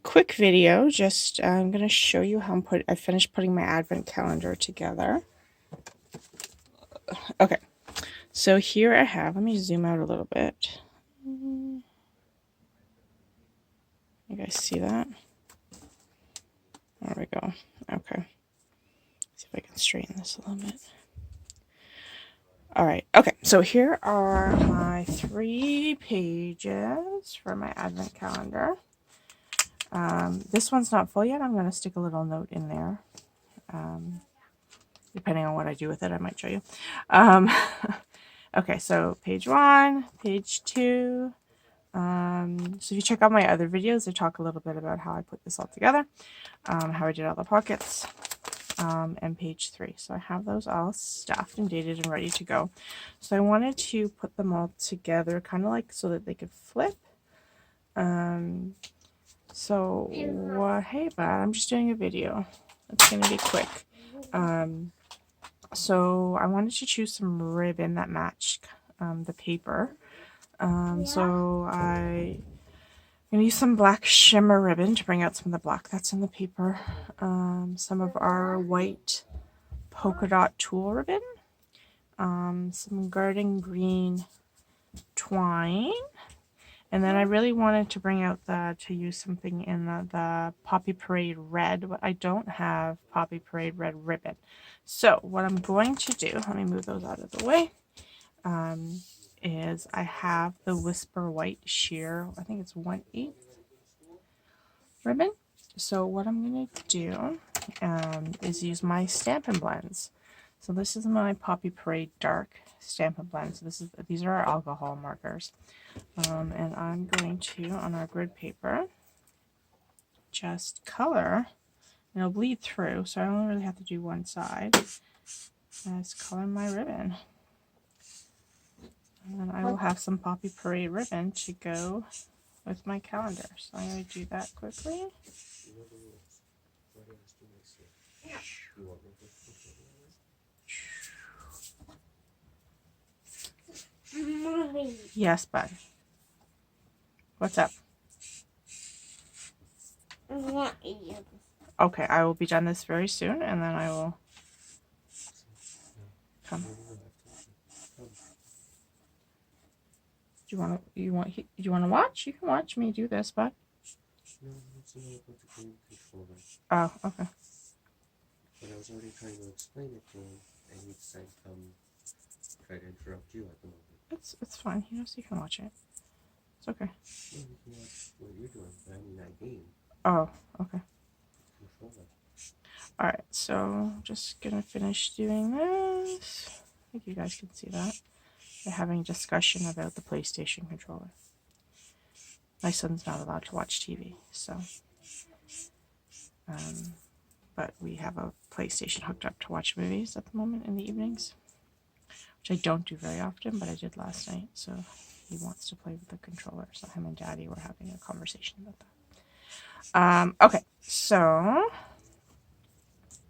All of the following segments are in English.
Quick video, just I'm going to show you how I finished putting my advent calendar together. Okay, so here I have, let me zoom out a little bit. You guys see that? There we go. Okay, see if I can straighten this a little bit. All right, okay, so here are my 3 pages for my advent calendar. This one's not full yet. I'm going to stick a little note in there. Depending on what I do with it, I might show you. Okay, so page 1, page 2. So if you check out my other videos, I talk a little bit about how I put this all together, how I did all the pockets, and page 3. So I have those all stuffed and dated and ready to go. So I wanted to put them all together kind of like so that they could flip. Hey bud, I'm just doing a video. It's going to be quick. So I wanted to choose some ribbon that matched the paper. So I'm going to use some black shimmer ribbon to bring out some of the black that's in the paper. Some of our white polka dot tulle ribbon. Some garden green twine. And then I really wanted to bring out to use something in the Poppy Parade red, but I don't have Poppy Parade red ribbon. So what I'm going to do, let me move those out of the way, is I have the Whisper White sheer, I think it's 1/8 ribbon. So what I'm going to do is use my Stampin Blends. So this is my Poppy Parade dark Stampin Blends. These are our alcohol markers. And I'm going to, on our grid paper, just color, and it'll bleed through, so I only really have to do one side. Just color my ribbon. And then I will have some Poppy Parade ribbon to go with my calendar. So I'm going to do that quickly. Yes, bud. What's up? Okay, I will be done this very soon, and then I will come. Do you want to watch? You can watch me do this, bud. Oh, okay. But I was already trying to explain it to him, and he decided to try to interrupt you at the moment. It's fine. You can watch it. It's okay. Yeah, you can watch what you're doing, but I mean that game. Oh, okay. Controller. Alright, so I'm just gonna finish doing this. I think you guys can see that. They're having a discussion about the PlayStation controller. My son's not allowed to watch TV, so but we have a PlayStation hooked up to watch movies at the moment in the evenings, which I don't do very often, but I did last night. So he wants to play with the controller, so him and Daddy were having a conversation about that. Okay, so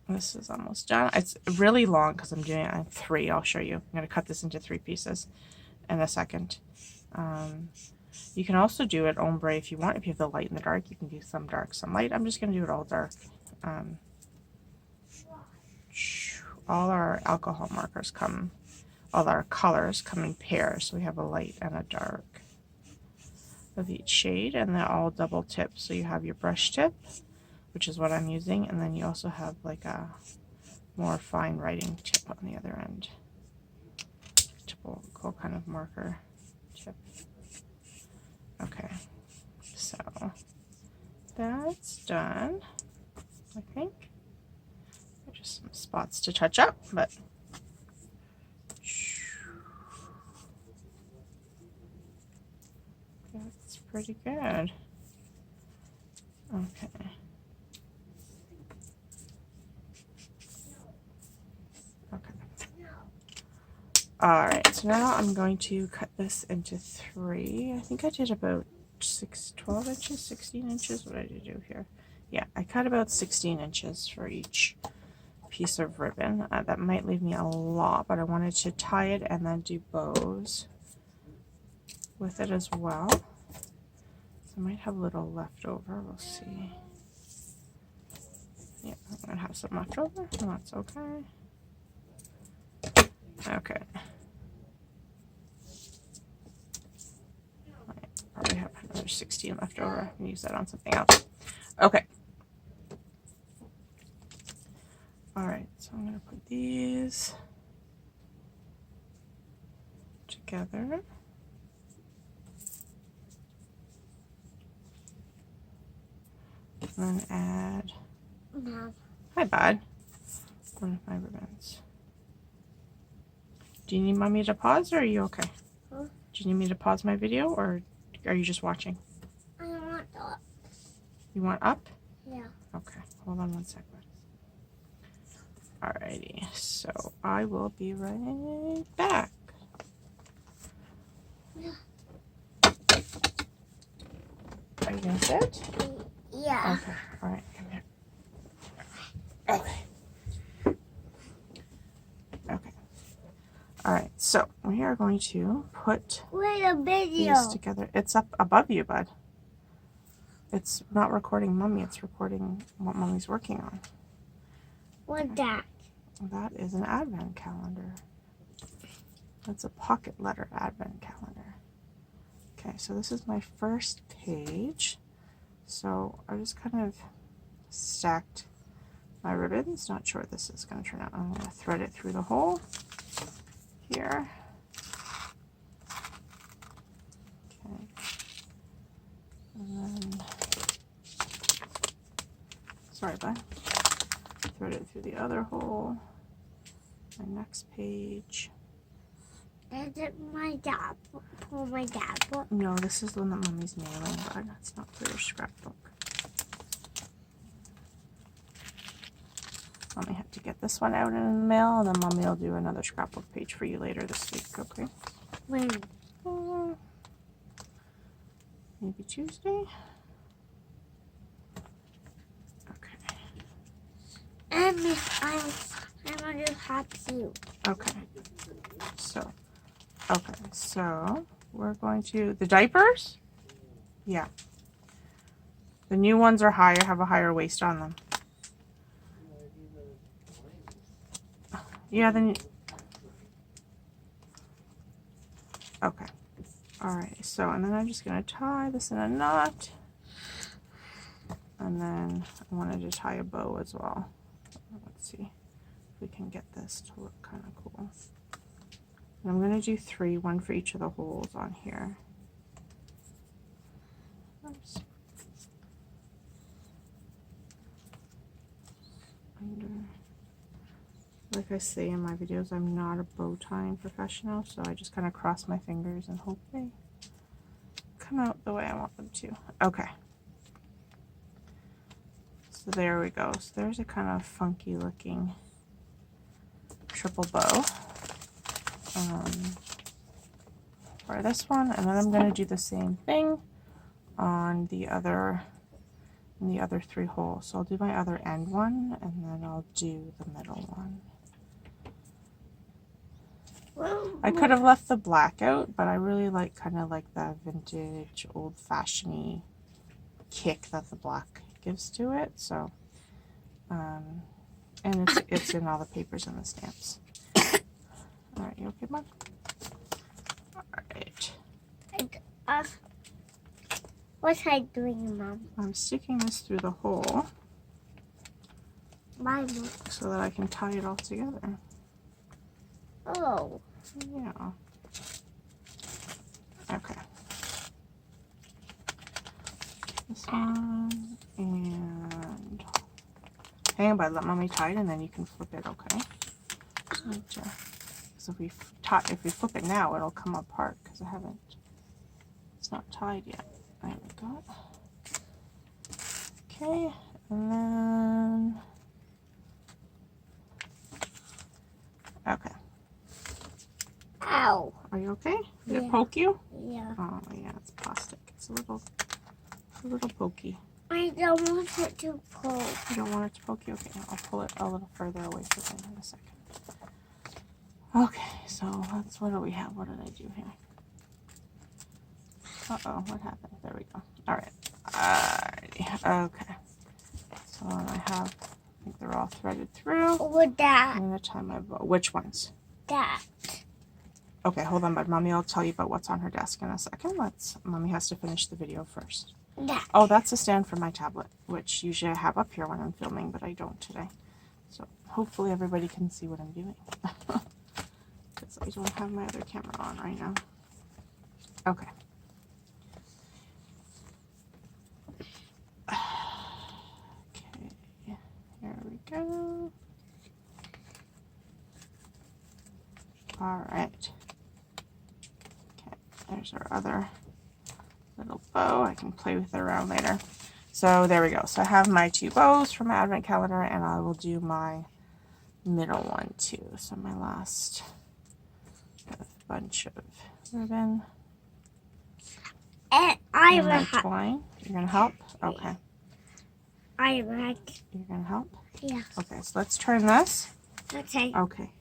this is almost done. It's really long because I'm doing it on 3. I'll show you. I'm going to cut this into 3 pieces in a second. You can also do it ombre if you want. If you have the light and the dark, you can do some dark, some light. I'm just going to do it all dark. All our alcohol markers all our colors come in pairs. So we have a light and a dark of each shade, and they're all double tipped. So you have your brush tip, which is what I'm using, and then you also have like a more fine writing tip on the other end. Typical kind of marker tip. Okay, so that's done, I think. Just some spots to touch up, but that's pretty good. Okay. Alright, so now I'm going to cut this into 3. I think I did about 12 inches, 16 inches. What did I do here? Yeah, I cut about 16 inches for each piece of ribbon. That might leave me a lot, but I wanted to tie it and then do bows with it as well. So I might have a little left over. We'll see. Yeah, I'm gonna have some left over. That's okay. Okay. Probably have another 16 left over. I can use that on something else. Okay. Alright, so I'm going to put these together. And then add, hi bud, one of my ribbons. Do you need mommy to pause or are you okay? Huh? Do you need me to pause my video or are you just watching? I want up. You want up? Yeah. Okay, hold on one second. Alrighty, so I will be right back. Yeah. Are you gonna sit? Yeah. Okay, alright, come here. Okay. Okay. Alright, so we are going to put Wait a video. these together. It's up above you, bud. It's not recording mommy, it's recording what mommy's working on. What's that? That is an advent calendar. That's a pocket letter advent calendar. Okay, so this is my first page. So I just kind of stacked my ribbons. Not sure what this is going to turn out. I'm going to thread it through the hole here. Okay. And then, sorry, bud. Thread it through the other hole. My next page. Is it my dad? For my dad book? No, this is the one that mommy's mailing, but that's not for your scrapbook. Mommy had to get this one out in the mail, and then mommy will do another scrapbook page for you later this week, okay? When? Maybe Tuesday? Okay. And I'm gonna do hot soup. Okay. So we're going to, the diapers? Yeah. The new ones are higher, have a higher waist on them. Yeah, then, okay. Alright, so, and then I'm just going to tie this in a knot. And then I wanted to tie a bow as well. Let's see if we can get this to look kind of cool. And I'm going to do 3, 1 for each of the holes on here. Oops. Under. Like I say in my videos, I'm not a bow tying professional, so I just kind of cross my fingers and hope they come out the way I want them to. Okay. So there we go. So there's a kind of funky looking triple bow for this one, and then I'm going to do the same thing on the other 3 holes. So I'll do my other end one, and then I'll do the middle one. I could have left the black out, but I really like kind of like the vintage, old-fashioned kick that the black gives to it. So, and it's in all the papers and the stamps. All right, you okay, Mom? All right. What's I doing, Mom? I'm sticking this through the hole Mom. so that I can tie it all together. Oh. Yeah. Okay. This one, and hang on, let mommy tie it, and then you can flip it. Okay. So if we flip it now, it'll come apart because it's not tied yet. There we go. Okay, and then okay. Ow. Are you okay? Did Yeah. it poke you? Yeah. Oh yeah, it's plastic. It's a little pokey. I don't want it to pull. You don't want it to poke you? Okay, I'll pull it a little further away from you in a second. Okay, so what do we have? What did I do here? Uh-oh, what happened? There we go. All right. Alrighty. Okay. So I think they're all threaded through. With that. I'm gonna tie my bow. Which ones? That. Okay, hold on, bud. Mommy will tell you about what's on her desk in a second. Mommy has to finish the video first. That. Oh, that's a stand for my tablet, which usually I have up here when I'm filming, but I don't today. So hopefully everybody can see what I'm doing. Because I don't have my other camera on right now. Okay. Okay, here we go. All right. Okay, there's our other little bow. I can play with it around later. So there we go. So I have my 2 bows from my advent calendar, and I will do my middle one too. So my last bunch of ribbon. And I And will my help. twine. You're gonna help? Okay. I will. You're gonna help? Yeah. Okay, so let's turn this. Okay. Okay.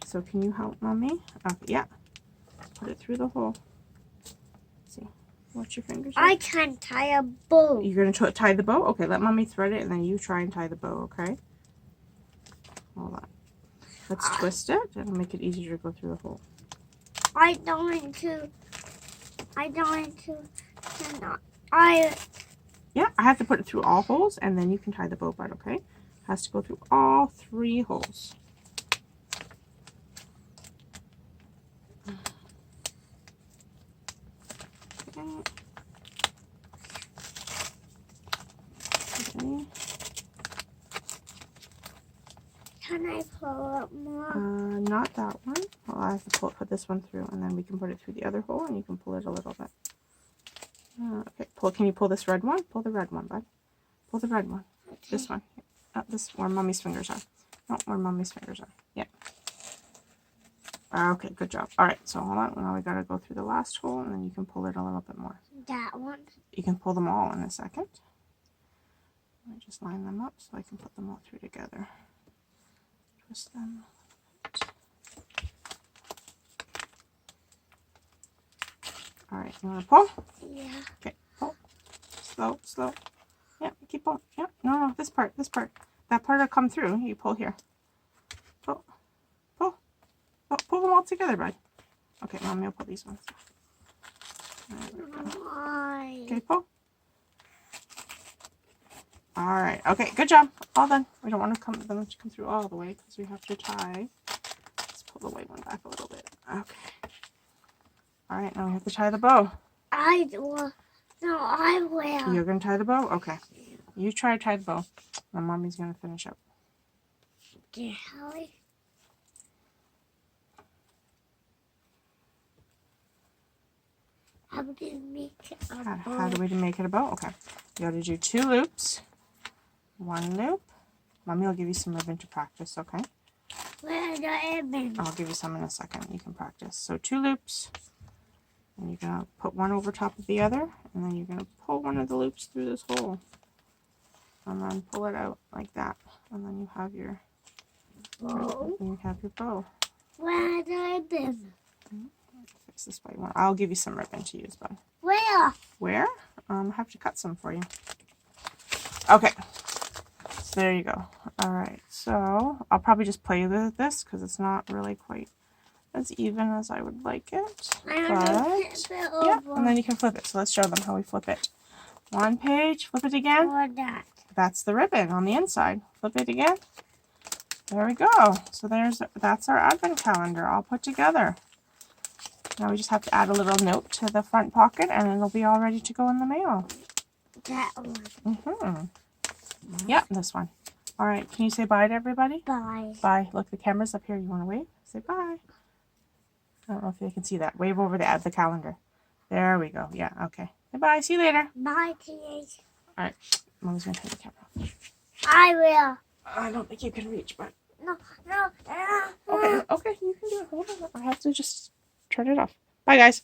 So can you help Mommy? Okay, yeah. Put it through the hole. See. Watch your fingers. I can tie a bow. You're gonna tie the bow? Okay, let Mommy thread it and then you try and tie the bow, okay? Hold on. Let's twist it. It'll make it easier to go through the hole. I don't want to. Yeah, I have to put it through all holes and then you can tie the bow bud, okay? It has to go through all 3 holes. Okay. Okay. Can I pull up more? Not that one. Well, I have to put this one through and then we can put it through the other hole and you can pull it a little bit. Okay, can you pull this red one? Pull the red one, bud. Pull the red one. Okay. This one. This where Mommy's fingers are. No, where Mommy's fingers are. Yeah. Okay, good job. All right, so hold on. Now we gotta go through the last hole and then you can pull it a little bit more. That one. You can pull them all in a second. Let me just line them up so I can put them all through together. Twist them. All right, you want to pull? Yeah. Okay, pull. Slow, slow. Yeah, keep pulling. Yeah, no, this part. That part will come through. You pull here. Pull, pull. Oh, pull them all together, bud. Okay, Mommy will pull these ones. There we go. Why? Okay, pull. All right. Okay, good job. All done. We don't want them to come through all the way because we have to tie. Let's pull the white one back a little bit. Okay. All right, now we have to tie the bow. I will. No, I will. You're going to tie the bow? Okay. You try to tie the bow. My Mommy's going to finish up. Okay, Hallie. How do you make a bow? How do we make it a bow? Okay. You got to do 2 loops. 1 loop. Mommy will give you some ribbon to practice, okay? Where the ribbon? I'll give you some in a second. You can practice. So 2 loops. And you're going to put one over top of the other. And then you're going to pull one of the loops through this hole. And then pull it out like that. And then you have your Bow. bow. Where the ribbon? Fix this white one. I'll give you some ribbon to use, bud. Where? Where? I have to cut some for you. Okay. So there you go. All right. So I'll probably just play with this because it's not really quite as even as I would like it. But yeah, and then you can flip it. So let's show them how we flip it. One page, flip it again. Or that. That's the ribbon on the inside. Flip it again. There we go. So that's our advent calendar all put together. Now we just have to add a little note to the front pocket and it'll be all ready to go in the mail. That one. Yeah, this one. All right, can you say bye to everybody? Bye. Bye. Look, the camera's up here. You want to wave? Say bye. I don't know if they can see that. Wave over the calendar. There we go. Yeah, okay. Bye. See you later. Bye, TH. All right. Mommy's going to turn the camera off. I will. I don't think you can reach, but... No, no. Okay, you can do it. Hold on. I have to just turn it off. Bye, guys.